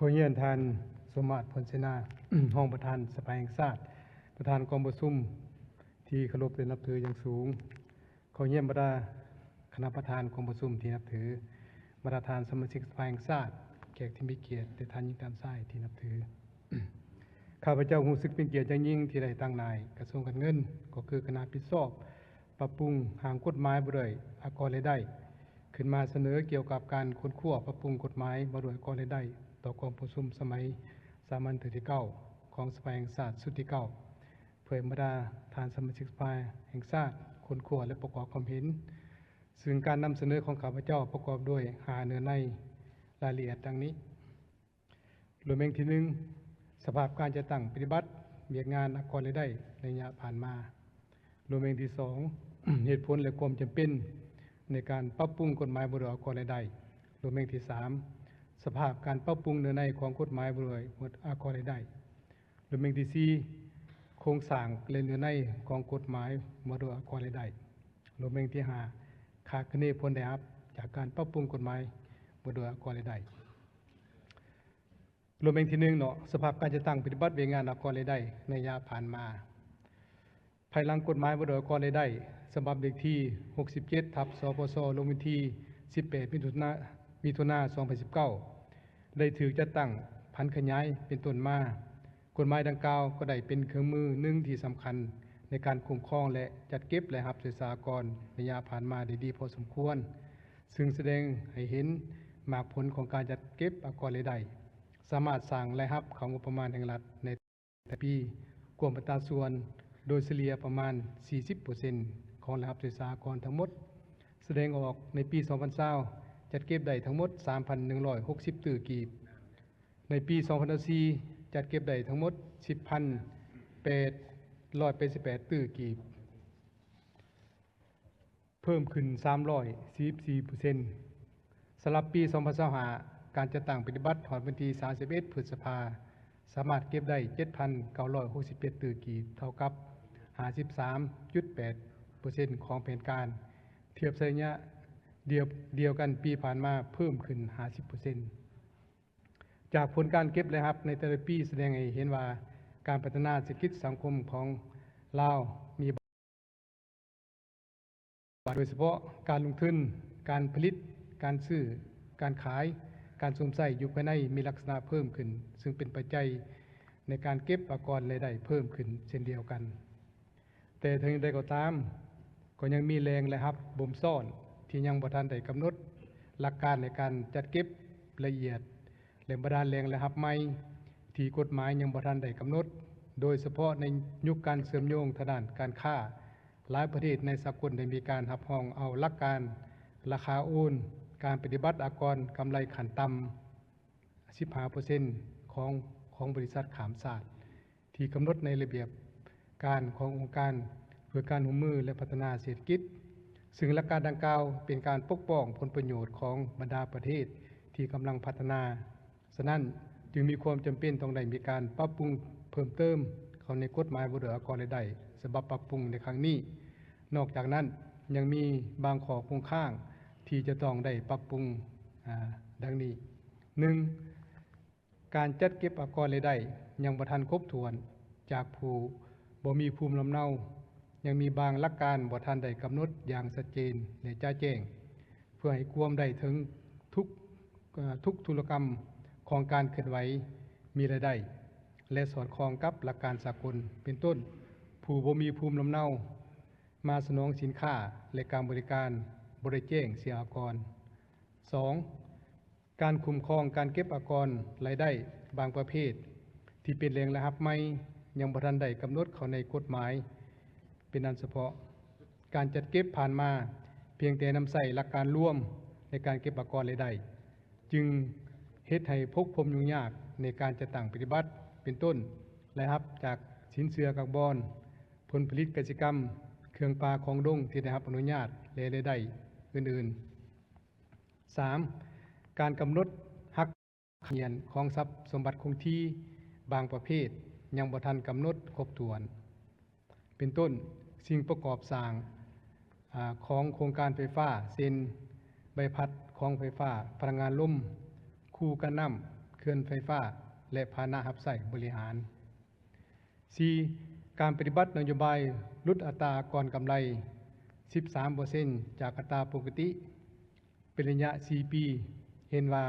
ขอเยี่ยนทานสมมาตรผลเสนา ห้องประธานสภาแห่งชาติประธานกองประชุมที่เคารพและนับถืออย่างสูงขอเยี่ยมบรรดาคณะประธานกองประชุมที่นับถือบรรดาทานสมาชิกสภาแห่งชาติแขกที่มีเกียรติและท่านยิ่งตามซ้ายที่นับถือ ข้าพเจ้ารู้สึกเป็นเกียรติอย่างยิ่งที่ได้ตั้งนายกระทรวงการเงินก็คือคณะพิสอบปรับปรุงหางกฎหมายบ่ได้อากรรายได้ขึ้นมาเสนอเกี่ยวกับการค้นคว้าปรับปรุงกฎหมายบ่ได้อากรรายได้ต่อกองประชุมสมัยสามัญที่9ของสภาแห่งชาติสุดที่9เพื่อบรรดาทานสมาชิกสภาแห่งชาติค้นคว้าและประกอบความเห็นซึ่งการนำเสนอของข้าพเจ้าประกอบด้วย5เนื้อในรายละเอียดดังนี้โดยเมงที่1สภาพการจะตั้งปฏิบัติเบียกงานอากรรายได้ในระยะผ่านมาโดยเมงที่2 เหตุผลและความจำเป็นในการปรับปรุงกฎหมายบ่ได้อากรรายได้โดยเมงที่3สภาพการปรับปรุงเนื้อในของกฎหมายบ่ได้อากรรายได้โดยเมงที่4โครงสร้างและเนื้อในของกฎหมายบ่ได้อากรรายได้โดยเมงที่5ค่าคะแนนผลได้รับจากการปรับปรุงกฎหมายบ่ได้อากรรายได้รวมเองที่1เนาะสภาพการจะตั้งปฏิบัติเวียงงานอากรรายได้ในระยะผ่านมาภายหลังกฎหมายบ่ได้อากรรายได้ฉบับเลขที่67/สปสลงวันที่18มิถุนายน2019ได้ถูกจัดตั้งพันขยายเป็นต้นมากฎหมายดังกล่าวก็ได้เป็นเครื่องมือหนึ่งที่สำคัญในการคุ้มครองและจัดเก็บและรับศึกษากรระยะผ่านมาได้ดีพอสมควรซึ่งแสดงให้เห็นมากผลของการจัดเก็บอากรรายได้สามารถสร้างรายรับของงบประมาณแห่งรัฐในแต่ปีกวมอัตราส่วนโดยเฉลี่ยประมาณ 40% ของรายรับศึกษากรทั้งหมดแสดงออกในปี 2020จัดเก็บได้ทั้งหมด 3,160 ตื้อกีบในปี 2014จัดเก็บได้ทั้งหมด 10,888 ตื้อกีบเพิ่มขึ้น 344% สำหรับปี 2025การจัดตั้งปฏิบัติถอนวันที่31 พฤษภาสามารถเก็บได้ 7,967 ตื้อกีบเท่ากับ 53.8% ของแผนการเทียบระยะเดียวกันปีผ่านมาเพิ่มขึ้น 50% จากผลการเก็บและรับในแต่ละปีแสดงให้เห็นว่าการพัฒนาเศรษฐกิจสังคมของลาวมีโดยเฉพาะการลงทุนการผลิตการซื้อการขายการสวมใส่อยู่ภายในมีลักษณะเพิ่มขึ้นซึ่งเป็นปัจจัยในการเก็บอากรรายได้เพิ่มขึ้นเช่นเดียวกันแต่ถึงใดก็ตามก็ยังมีแรงและรับบ่มซ่อนที่ยังบ่ทันได้กำหนดหลักการในการจัดเก็บละเอียดและบรรดาแรงและรับใหม่ที่กฎหมายยังบ่ทันได้กำหนดโดยเฉพาะในยุคการเชื่อมโยงทางด้านการค้าหลายประเทศในสากลได้มีการรับรองเอาหลักการราคาโอนการปฏิบัติอากรกำไรขั้นต่ำ 15% ของบริษัทขามชาติที่กำหนดในระเบียบการขององค์การเพื่อการร่วมมือและพัฒนาเศรษฐกิจซึ่งหลักการดังกล่าวเป็นการปกป้องผลประโยชน์ของบรรดาประเทศที่กำลังพัฒนาฉะนั้นจึงมีความจำเป็นต้องได้มีการปรับปรุงเพิ่มเติมเข้าในกฎหมายบ่ได้อากรรายได้ฉบับปรับปรุงในครั้งนี้นอกจากนั้นยังมีบางข้อคงค้างที่จะต้องได้ปรับปรุงดังนี้ 1. การจัดเก็บอากรรายได้ยังบ่ทันครบถ้วนจากผู้บ่มีภูมิลำเนายังมีบางหลักการบ่ทันได้กำหนดอย่างชัดเจนและจ่าแจ้งเพื่อให้ความได้ถึงทุกธุรกรรมของการเคลื่อนไหวมีรายได้และสอดคล้องกับหลักการสากลเป็นต้นผู้บ่มีภูมิลำเนามาสนองสินค้าและการบริการบ่ได้แจ้งเสียอากร 2. การคุ้มครองการเก็บอากรรายได้บางประเภทที่เป็นแหล่งรายรับใหม่ยังบ่ทันได้กำหนดเข้าในกฎหมายเป็นอันเฉพาะการจัดเก็บผ่านมาเพียงแต่นำใส่หลักการร่วมในการเก็บอากรรายได้จึงเฮ็ดให้พบพรมยุ่งยากในการจัดตั้งปฏิบัติเป็นต้นรายรับจากสินเชื่อคาร์บอนผลผลิตกสิกรรมเครื่องปลาของดงที่ได้รับอนุญาตและรายได้อื่นๆ 3. การกำหนดหักเหียนของทรัพย์สมบัติคงที่บางประเภทยังบ่ทันกำหนดครบถ้วนเป็นต้นสิ่งประกอบสร้างของโครงการไฟฟ้าเช่นใบพัดของไฟฟ้าพลังงานลมคูกันน้ำเค ขื่อนไฟฟ้าและพาหนะรับใช้บริหาร 4. การปฏิบัตินโยบายลดอัตราก่อนกำไร 13% จากอัตราปกติเป็นระยะ 4 ปี เห็นว่า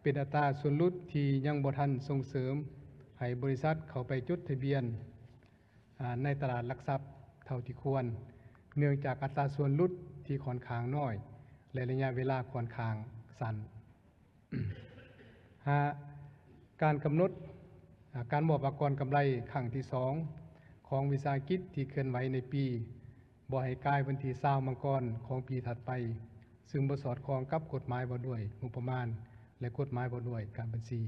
เป็นอัตราส่วนลดที่ยังบ่ทันส่งเสริมให้บริษัทเข้าไปจดทะเบียนในตลาดหลักทรัพย์เท่าที่ควร เนื่องจากอัตราส่วนลดที่ค่อนข้างน้อยและระยะเวลาค่อนข้างสั้น 5. การกำหนดการมอบอากรกำไรครั้งที่ 2 ของวิสาหกิจที่เคลื่อนไหวในปีบ่ให้กายวันที่20มังกรของปีถัดไป ซึ่งบ่สอดคล้องกับกฎหมายว่าด้วยงบประมาณและกฎหมายว่าด้วยการบัญชี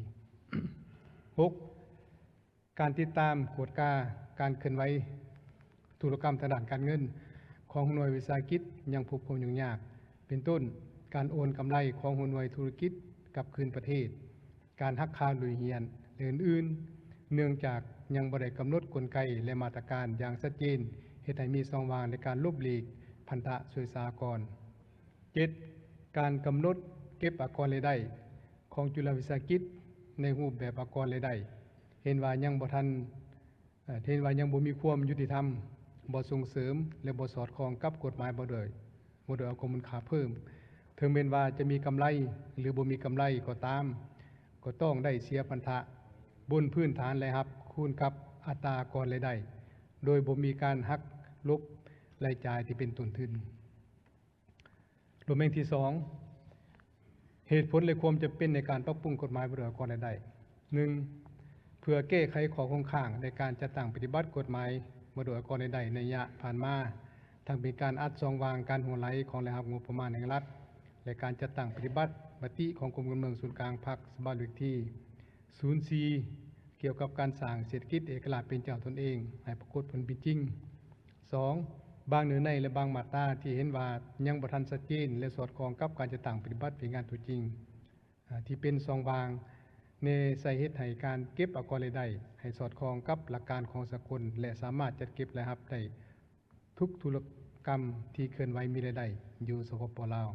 6. การติดตามกวดกาการเคลื่อนไหวธุรกรรมทางด้านการเงินของหน่วยวิสาหกิจยังพบความยุ่งยากเป็นต้นการโอนกำไรของหน่วยธุรกิจกลับคืนประเทศการหักค่าหลุยเหียนและอื่นๆเนื่องจากยังบ่ได้กำหนดกลไกและมาตรการอย่างชัดเจนเฮ็ดให้มีช่องว่างในการลบหลีกพันธะช่วยสหกรณ์ 7. การกำหนดเก็บอากรรายได้ของจุฬาวิสาหกิจในรูปแบบอากรรายได้เห็นว่ายังบ่มีความยุติธรรมบ่ส่งเสริมและบ่สอดคล้องกับกฎหมายบ่ด้วยเอาข้อมูลค่าเพิ่มถึงแม้ว่าจะมีกำไรหรือบ่มีกำไรก็ตามก็ต้องได้เสียพันธะบนพื้นฐานและรับคูณกับอัตราอากรรายได้โดยบ่มีการหักลบรายจ่ายที่เป็นต้นทุนโดเมนที่ 2 เหตุผลและความจำเป็นในการปรับปรุงกฎหมายบริหารอากรรายได้ 1. เพื่อแก้ไขข้อคงค้างในการจัดตั้งปฏิบัติกฎหมายบริหารอากรรายได้ในระยะผ่านมาทั้งเป็นการอัดช่องว่างการหัวไหลของรายรับงบประมาณแห่งรัฐและการจัดตั้งปฏิบัติมติของกรมการเมืองศูนย์กลางพรรคสภาเลขที่ 04 เกี่ยวกับการสร้างเศรษฐกิจเอกราชเป็นเจ้าตนเองให้ปรากฏผลเป็นจริง 2. บางเนื้อในและบางมาตราที่เห็นว่ายังบ่ทันชัดเจนและสอดคล้องกับการจัดตั้งปฏิบัติเป็นงานตัวจริงที่เป็นช่องว่างในสาเหตุให้การเก็บอากรรายได้ให้สอดคล้องกับหลักการของสากลและสามารถจัดเก็บและรับได้ทุกธุรกรรมที่เคลื่อนไหวมีรายได้อยู่สปป.ลาว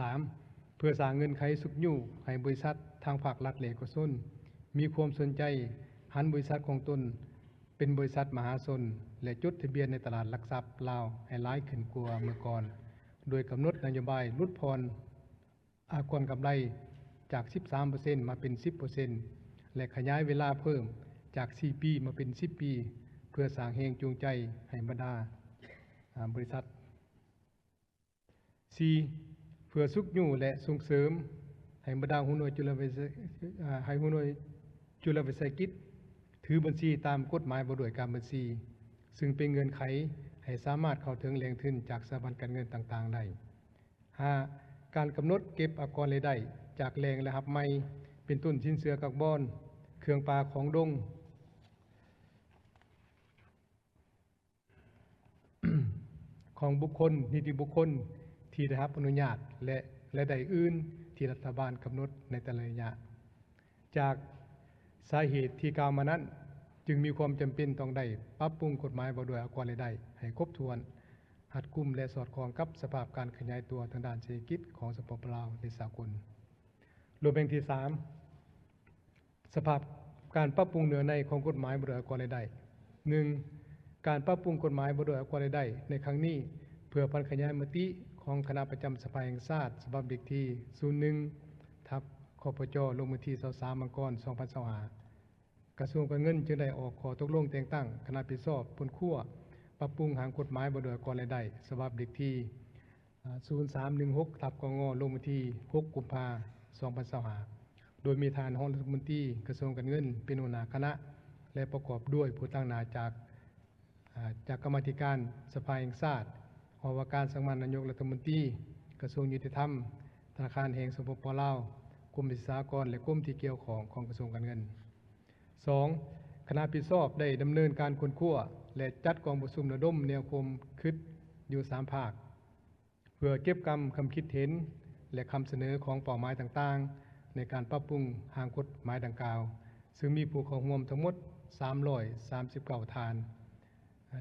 3. เพื่อสร้างเงินไขสุกยุ่ให้บริษัททางภาครัฐและเอกชนมีความสนใจหันบริษัทของตนเป็นบริษัทมหาชนและจดทะเบียนในตลาดหลักทรัพย์ลาวให้หลายขึ้นกว่าเมื่อก่อนโดยกำหนดนโยบายลดผ่อนอากรกำไรจาก 13% มาเป็น 10% และขยายเวลาเพิ่มจาก 4 ปีมาเป็น 10 ปีเพื่อสร้างแรงจูงใจให้บรรดาบริษัท 4. เพื่อสุกยุ่และส่งเสริมให้บรรดาหัวหน่วยจุลวิสาหกิจถือบัญชีตามกฎหมายว่าด้วยการบัญชีซึ่งเป็นเงื่อนไขให้สามารถเข้าถึงแหล่งทุนจากสถาบันการเงินต่างๆได้ 5. การกำหนดเก็บอากรรายได้จากแหล่งและรับใหม่เป็นต้นสินเชื่อคาร์บอนเครื่องปลาของดง ของบุคคลนิติบุคคลที่ได้รับอนุญาตและรายได้อื่นที่รัฐบาลกำหนดในแต่ละระยะจากสาเหตุที่กล่าวมานั้นจึงมีความจำเป็นต้องได้ปรับปรุงกฎหมายว่าด้วยอากรรายได้ให้ครบถ้วนหัดกุมและสอดคล้องกับสภาพการขยายตัวทางด้านเศรษฐกิจของสปป.ลาวและสากลรวมเป็นที่ 3 สภาพการปรับปรุงเนื้อในของกฎหมายว่าด้วยอากรรายได้ 1. การปรับปรุงกฎหมายว่าด้วยอากรรายได้ในครั้งนี้เพื่อพันขยายมติของคณะประจำสภาแห่งชาติฉบับเลขที่ 01 ทับคปจ.ลงวันที่ 23 มังกร 2025 กระทรวงการเงินจึงได้ออกข้อตกลงแต่งตั้งคณะรับผิดชอบผลคั่วปรับปรุงหางกฎหมายว่าด้วยอากรรายได้ฉบับเลขที่ 0316 ทับกง.ลงวันที่ 6 กุมภาพันธ์ 2025 โดยมีทานห้องรัฐมนตรีกระทรวงการเงินเป็นหัวหน้าคณะและประกอบด้วยผู้ตั้งหน้าจากกรรมาธิการสภาแห่งชาติหอว่าการสำนักงานนายกรัฐมนตรีกระทรวงยุติธรรมธนาคารแห่งสปป.ลาวกรมสหกรณ์และกรมที่เกี่ยวของกระทรวงการเงิน 2. คณะรับผิดชอบได้ดำเนินการค้นคว้าและจัดกองประชุมระดมแนวความคิดอยู่ 3 ภาคเพื่อเก็บคำคิดเห็นและคำเสนอของเป้าหมายต่างๆในการปรับปรุงหางกฎหมายดังกล่าวซึ่งมีผู้เข้าร่วมทั้งหมด 339 ฐาน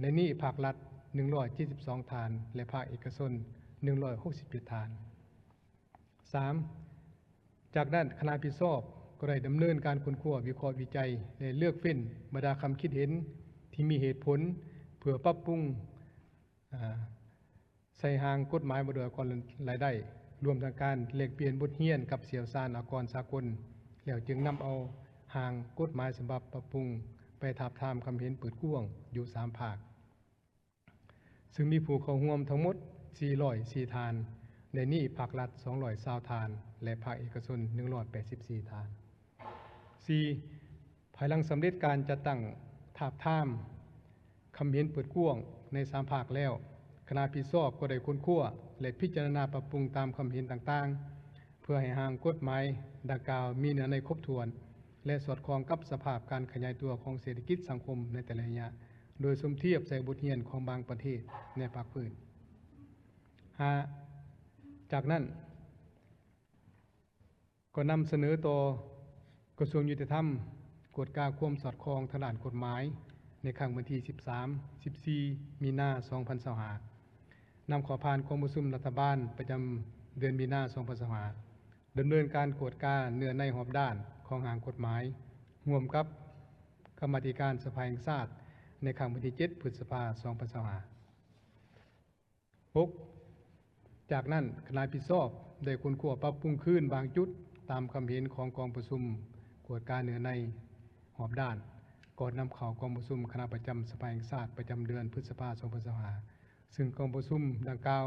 ในนี้ภาครัฐ 172 ฐานและภาคเอกชน 167 ฐาน 3. จากนั้นคณะผิดชอบก็ได้ดำเนินการค้นคว้าวิเคราะห์วิจัยและเลือกเฟ้นบรรดาคำคิดเห็นที่มีเหตุผลเพื่อปรับปรุงใส่หางกฎหมายบ่โดยองค์กรรายได้รวมทั้งการแลกเปลี่ยนบทเรียนกับเสี่ยวชาญองค์กรสากลแล้วจึงนำเอาหางกฎหมายฉบับปรับปรุงไปทาบทามความเห็นเปิดกว้างอยู่3ภาคซึ่งมีผู้เข้าร่วมทั้งหมด404ทานในนี้ภาครัฐ220ทานและภาคเอกชน184ทาน 4. ภายหลังสำเร็จการจัดตั้งทาบทามความเห็นเปิดกว้างใน3ภาคแล้วคณะผิดชอบก็ได้ค้นคว้าและพิจารณาปรับปรุงตามความเห็นต่างๆเพื่อให้หางกฎหมายดังกล่าวมีเนื้อในครบถ้วนและสอดคล้องกับสภาพการขยายตัวของเศรษฐกิจสังคมในแต่ละระยะโดยสมเทียบใส่บทเรียนของบางประเทศในภาคพื้น 5. จากนั้นก็นำเสนอต่อกระทรวงยุติธรรมกฎกาความสอดคล้องทางด้านกฎหมายในครั้งวันที่13-14 มีนาคม 2025นำขอผ่านกองประชุมรัฐบาลประจำเดือนมีนาคม 2025ดำเนินการกวดกาเนื้อในหอบด้านของหางกฎหมายร่วมกับกรรมาธิการสภาแห่งชาติในครั้งวันที่7 พฤษภาคม 2025 6. จากนั้นคณะผิดชอบได้ค้นคว้าปรับปรุงคืนบางจุดตามความเห็นของกองประชุมกวดกาเนื้อในหอบด้านก่อนนำเข้ากองประชุมคณะประจำสภาแห่งชาติประจำเดือนพฤษภาคม 2025ซึ่งกองประชุมดังกล่าว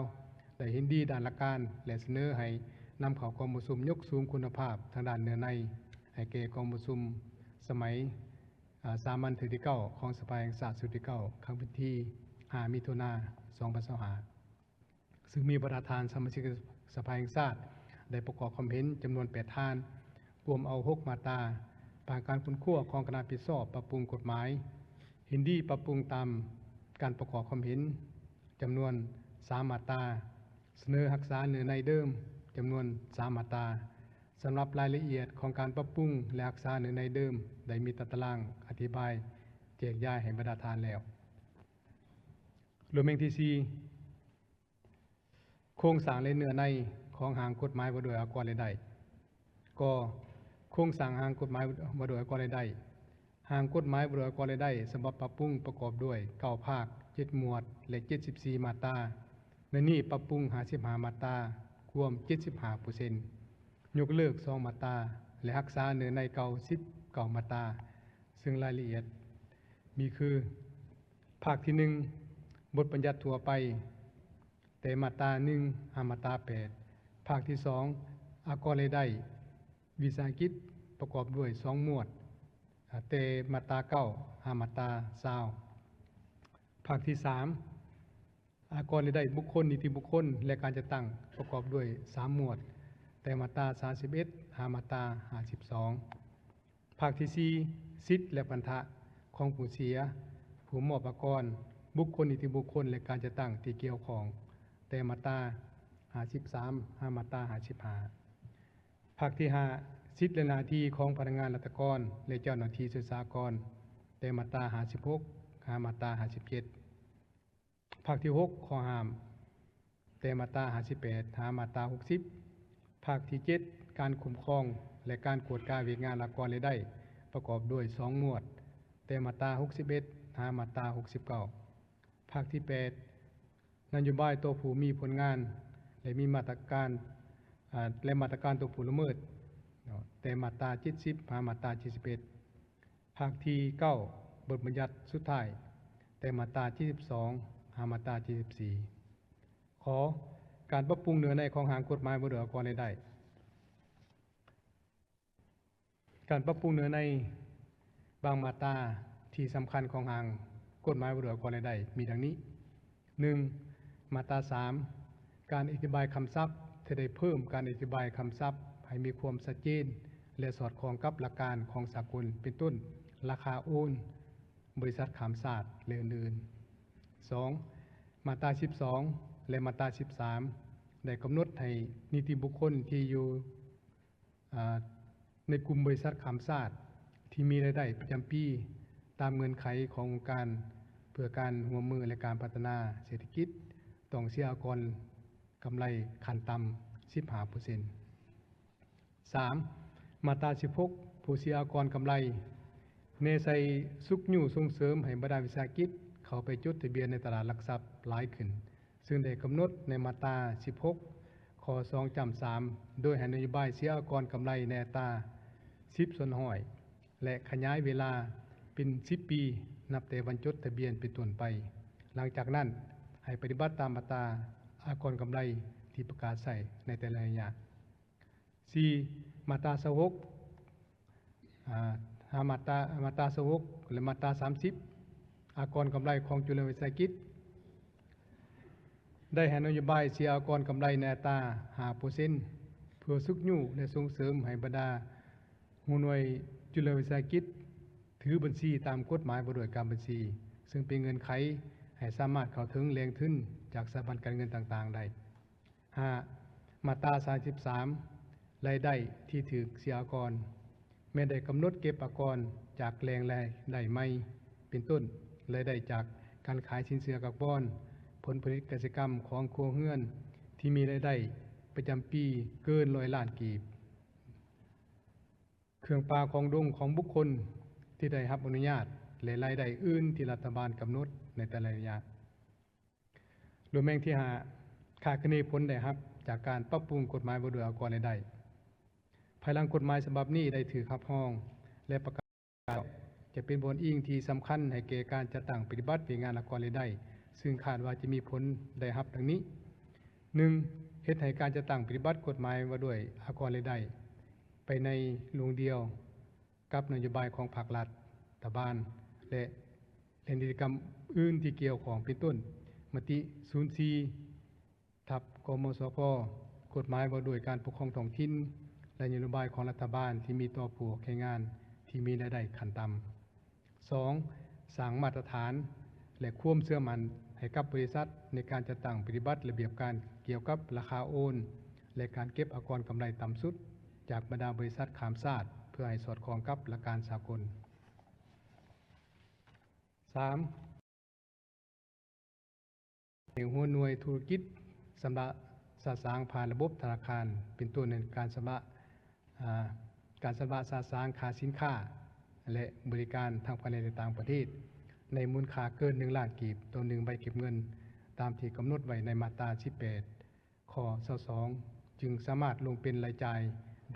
ได้เห็นดีด้านหลักการและเสนอให้นำเข้ากองประชุมยกสูงคุณภาพทางด้านเนื้อในให้แก่กองประชุมสมัยสามัญที่9ของสภาแห่งชาติสุดที่9ครั้งที่5 มิถุนายน 2025ซึ่งมีประธานสมาชิกสภาแห่งชาติได้ประกอบความเห็นจำนวน8ท่านรวมเอา6มาตราผ่านการค้นคว้าของคณะผิดชอบปรับปรุงกฎหมายเห็นดีปรับปรุงตามการประกอบความเห็นจำนวน3มาตราเสนอรักษาเนื้อในเดิมจำนวน3มาตราสำหรับรายละเอียดของการปรับปรุงและรักษาเนื้อในเดิมได้มีตารางอธิบายแจกจ่ายให้บรรดาทานแล้วรวมที่ 4โครงสร้างและเนื้อในของหางกฎหมายว่าโดยองค์กรรายได้ก็โครงสร้างหางกฎหมายว่าโดยองค์กรรายได้หางกฎหมายว่าโดยองค์กรรายได้ฉบับปรับปรุงประกอบด้วย9ภาค7หมวดและ74มาตราในนี้ปรับปรุง55มาตรารวม 75% ยกเลิก2มาตราและรักษาเนื้อในเก่า19มาตราซึ่งรายละเอียดมีคือภาคที่1บทบัญญัติทั่วไปแต่มาตรา1มาตรา8ภาคที่2องค์กรรายได้วิสาหกิจประกอบด้วย2หมวดแต่มาตรา9มาตรา20ภาคที่3องค์กรรายได้บุคคลนิติบุคคลและการจัดตั้งประกอบด้วย3หมวดแต่มาตรา31มาตรา52ภาคที่4สิทธิและพันธะของผู้เสียผู้มอบองค์กรบุคคลนิติบุคคลและการจัดตั้งที่เกี่ยวข้องแต่มาตรา53มาตรา55ภาคที่5สิทธิและหน้าที่ของพนักงานราชการและเจ้าหน้าที่ศึกษากรแต่มาตรา56มาตรา57ภาคที่6ข้อห้ามแต่มาตรา58มาตรา60ภาคที่7การคุ้มครองและการกวดกาเวียกงานองค์กรรายได้ประกอบด้วย2หมวดแต่มาตรา61มาตรา69ภาคที่8นโยบายตัวผู้มีผลงานและมีมาตรการตัวผู้ละเมิดแต่มาตรา70มาตรา71ภาคที่9บทบัญญัติสุดท้ายแต่มาตรา72มาตรา74ขอการปรับปรุงเนื้อในของหางกฎหมายว่าโดยองค์กรรายได้การปรับปรุงเนื้อในบางมาตราที่สำคัญของหางกฎหมายว่าโดยองค์กรรายได้มีดังนี้ 1. มาตรา3การอธิบายคำศัพท์ที่ได้เพิ่มการอธิบายคำศัพท์ให้มีความชัดเจนและสอดคล้องกับหลักการของสากลเป็นต้นราคาโอนบริษัทขามศาสตร์และอื่นๆ 2. มาตรา12และมาตรา13ได้กำหนดให้นิติบุคคลที่อยู่ในกลุ่มบริษัทขามศาสตร์ที่มีรายได้ประจำปีตามเงื่อนไขขององค์การเพื่อการร่วมมือและการพัฒนาเศรษฐกิจต้องเสียก่อนกำไรขั้นต่ำ 15% 3. มาตรา16ผู้เสียก่อนกำไรเนใส่สุกยู่ส่งเสริมให้บรรดาวิสาหกิจเข้าไปจดทะเบียนในตลาดหลักทรัพย์หลายขึ้นซึ่งได้กำหนดในมาตรา16ข้อ2จำ3โดยให้นโยบายเสียก่อนกำไรในอัตรา10ส่วนห้อยและขยายเวลาเป็น10ปีนับแต่วันจดทะเบียนเป็นต้นไปหลังจากนั้นให้ปฏิบัติตามมาตราอากรกำไรที่ประกาศใส่ในแต่ละระยะ 4. มาตรา26มาตรา26และมาตรา30อากรกำไรของจุลวิสาหกิจได้ให้นโยบายเสียอากรกำไรในอัตรา5%เพื่อสุกยู่และส่งเสริมให้บรรดาหูหน่วยจุลวิสาหกิจถือบัญชีตามกฎหมายบริหารการบัญชีซึ่งเป็นเงินไขให้สามารถเข้าถึงแหล่งทุนจากสถาบันการเงินต่างๆได้ 5. มาตรา33รายได้ที่ถือเสียอากรแม้ได้กำหนดเก็บอากรจากแหล่งรายได้ใหม่เป็นต้นรายได้จากการขายสินเชื่อคาร์บอนผลผลิตเกษตรกรรมของครัวเรือนที่มีรายได้ประจำปีเกิน100 ล้านกีบเครื่องปลาของดงของบุคคลที่ได้รับอนุญาตและรายได้อื่นที่รัฐบาลกำหนดในแต่ละระยะรวมแม่งที่5ขาดคะแนนผลได้รับจากการปรับปรุงกฎหมายบริหารองค์กรรายได้ภายหลังกฎหมายฉบับนี้ได้ถือขับห้องและประกาศจะเป็นบทอิงที่สำคัญให้แก่การจัดตั้งปฏิบัติงานองค์กรรายได้ซึ่งคาดว่าจะมีผลได้รับดังนี้ 1. เฮ็ดให้การจัดตั้งปฏิบัติกฎหมายว่าด้วยองค์กรรายได้ไปในลุงเดียวกับนโยบายของภาครัฐบาลและกิจกรรมอื่นที่เกี่ยวของเป็นต้นมติ04ทับกมสพกฎหมายว่าด้วยการปกครองท้องถิ่นและนโยบายของรัฐบาลที่มีต่อผู้แรงงานที่มีรายได้ขั้นต่ำ 2. สร้างมาตรฐานและความเชื่อมั่นให้กับบริษัทในการจัดตั้งปฏิบัติระเบียบการเกี่ยวกับราคาโอนและการเก็บอากรกำไรต่ำสุดจากบรรดาบริษัทข้ามชาติเพื่อให้สอดคล้องกับหลักการสากล 3. หัวหน่วยธุรกิจสำหรับสร้างผ่านระบบธนาคารเป็นตัวในการสำหรับสร้างค่าสินค้าและบริการทางภายในและต่างประเทศในมูลค่าเกิน1 ล้านกีบต่อ1ใบเก็บเงินตามที่กำหนดไว้ในมาตรา18ข้อ22จึงสามารถลงเป็นรายจ่าย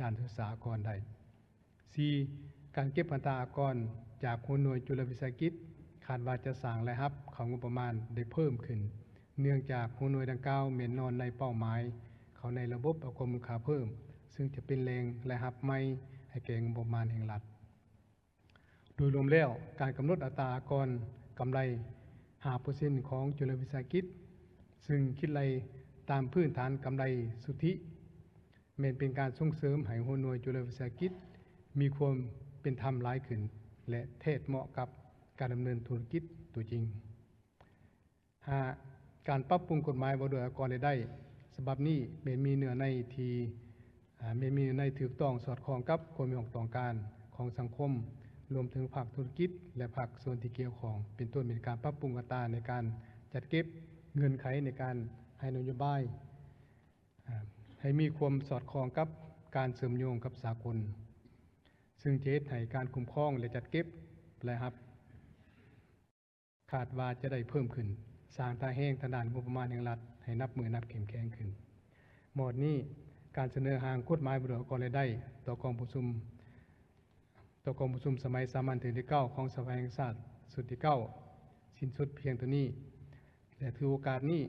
ด้านศึกษาก่อนได้ 4. การเก็บพันธอากรจากหัวหน่วยจุลวิสาหกิจคาดว่าจะสร้างรายรับของงบประมาณได้เพิ่มขึ้นเนื่องจากหัวหน่วยดังกล่าวมีนอนในเป้าหมายเขาในระบบอากรมูลค่าเพิ่มซึ่งจะเป็นแรงรายรับใหม่ให้แก่งบประมาณแห่งรัฐโดยรวมแล้วการกำหนดอัตราอากรกำไร 5% ของจุลวิสาหกิจซึ่งคิดรายตามพื้นฐานกำไรสุทธิเป็นการส่งเสริมให้หัวหน่วยจุลวิสาหกิจมีความเป็นธรรมหลายขึ้นและเทศเหมาะกับการดำเนินธุรกิจตัวจริง 5. การปรับปรุงกฎหมายว่าด้วยองค์กรรายได้ฉบับนี้มีเนื้อในที่มีในถูกต้องสอดคล้องกับความต้องการของสังคมรวมถึงภาคธุรกิจและภาคส่วนที่เกี่ยวข้องเป็นต้นเป็นการปรับปรุงอัตราในการจัดเก็บเงื่อนไขในการให้นโยบายให้มีความสอดคล้องกับการเสริมโยงกับสากลซึ่งจะเฮ็ดให้การคุ้มครองและจัดเก็บรายรับคาดว่าจะได้เพิ่มขึ้นสร้างตาแห้งทางด้านงบประมาณแห่งรัฐให้นับมือนับเข้มแข็งขึ้นหมวดนี้การเสนอหางกฎหมายบริหารองค์กรรายได้ต่อกองประชุมสมัยสามัญที่9ของสภาแห่งชาติสุดที่9สิ้นสุดเพียงเท่านี้และถือโอกาสนี้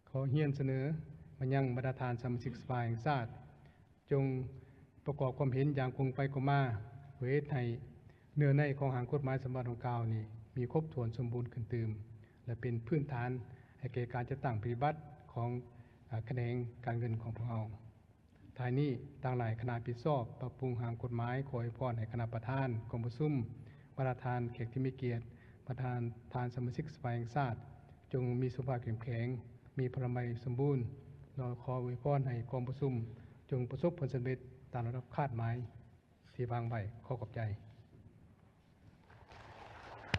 ขอเฮียนเสนอมายังบรรดาฐานสมาชิกสภาแห่งชาติจงประกอบความเห็นอย่างคงไปคงมาเพื่อให้เนื้อในของหางกฎหมายสมบัติของกล่าวนี้มีครบถ้วนสมบูรณ์ขึ้นเติมและเป็นพื้นฐานให้แก่การจัดตั้งปฏิบัติของแขนงการเงินของพวกเราท้ายนี้ต่างหลายคณะผิดชอบปรับปรุงหางกฎหมายขอให้พรให้คณะประธานกองประชุมประธานแขกที่มีเกียรติประธานสมาชิกสภาแห่งชาติจงมีสุขภาพเข้มแข็งมีพลามัยสมบูรณ์เราขออวยพรให้กองประชุมจงประสบผลสำเร็จตามระดับคาดหมายที่วางไว้ขอขอบใจ